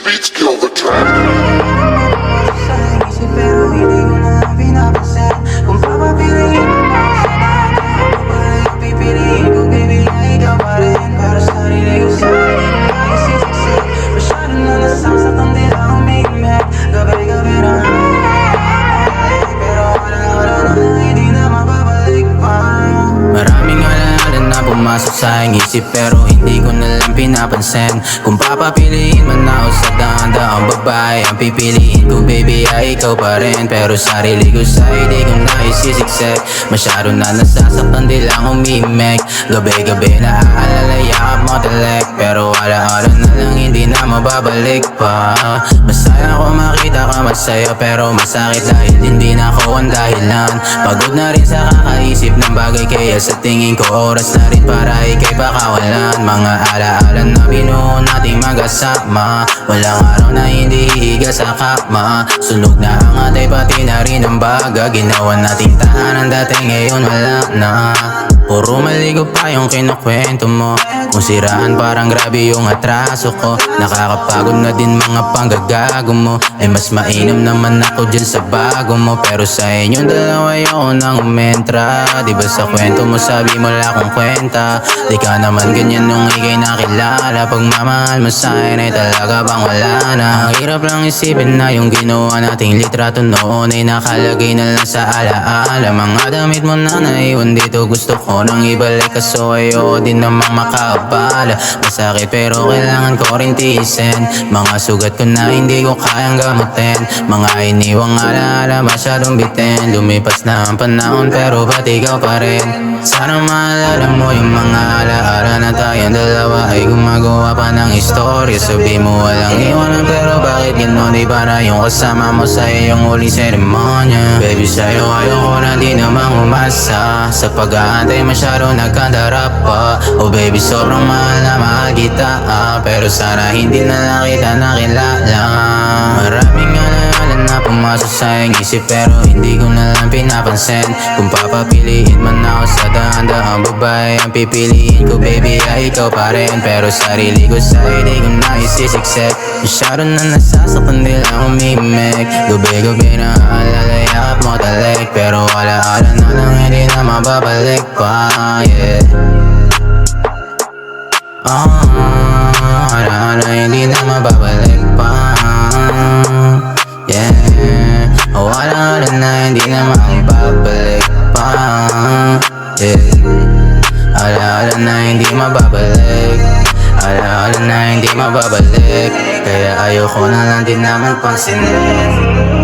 beats kill the track. Pero hindi ko na lang pinapansin. Kung papapiliin mo na sa dada, babae ang pipiliin ko, baby, ay ikaw pa rin. Pero sa sarili ko sa'yo, ay sisiksik. Masyado na nasaksak ang dila umiimik. Gabi-gabi na pero wala na hindi na mababalik pa. Maraming alaala na pumasok sa aking isip, pero hindi ko na lang pinapansin. Kung papapiliin man ako sa daang babae ang pipiliin ko, baby, ay ikaw pa rin. Pero sarili ko sa'yo di ko na isisiksik. Masyado na nasasaktan, di lang umimik. Gabi-gabi na aalala, yakap mo talek. Pero wala na lang, hindi na mababalik pa. Masaya ko makita ka masaya, pero masakit dahil hindi na ako ang dahilan. Pagod na rin sa kakaisip ng bagay, kaya sa tingin ko oras na rin para ikay pakawalan. Mga alaala na binuo nating magkasama, walang araw na hindi hihiga sa kama. Sunog na ang atay, pati na rin ang baga. Ginawa nating tahanan dati, ngayon wala na. Puro maligo pa yung kinukwento mo. Kung siraan parang grabe yung atraso ko. Nakakapagod na din mga panggagago mo. Ay mas mainam naman ako dyan sa bago mo. Pero sa inyong dalawa ayoko nang umentra. Diba sa kwento mo sabi mo wala akong kwenta. Di ka naman ganyan nung ikay nakilala. Pag mamahal mo sa'kin ay talaga bang wala na. Ang hirap lang isipin na yung ginawa nating litrato noon ay nakalagay na lang sa alaala. Mga damit mo na naiwan dito, gusto ko nang ibalik, kaso ayoko din namang makaabala. Masakit pero kailangan ko rin tiisin. Mga sugat ko na hindi ko kayang gamutin. Mga iniwang alaala masyadong bitin. Lumipas na ang panahon pero ba't ikaw pa rin? Sana maalala mo yung mga alaala na tayong dalawa ay gumagawa pa ng istorya. Sabi mo walang iwanan, pero bakit gano'n? Di ba na yung kasama mo sa iyong huling seremonya? Baby, sa'yo ayoko na di namang umasa. Sa pag-aantay masyado nagkandara pa. Oh baby, sobrang mahal kita pero sana hindi na lang kita nakilala. Maraming alaala na pumasok sa aking isip, pero hindi ko na lang pinapansin. Kung papapiliin man ako sa daang babae ang pipiliin ko, baby, ay ikaw pa rin. Pero sarili ko sa'yo di ko na isisiksik. Masyado na nasasaktan, di lang umimik. Gabi-gabi na aalala, yakap mo talek. Pero wala na lang, hindi na mababalik pa, yeah. Wala hindi na mababalik pa, yeah. Wala na hindi na mababalik pa, yeah. Alaala na hindi mababalik, alaala na hindi mababalik. Kaya ayoko na lang din naman pansinin.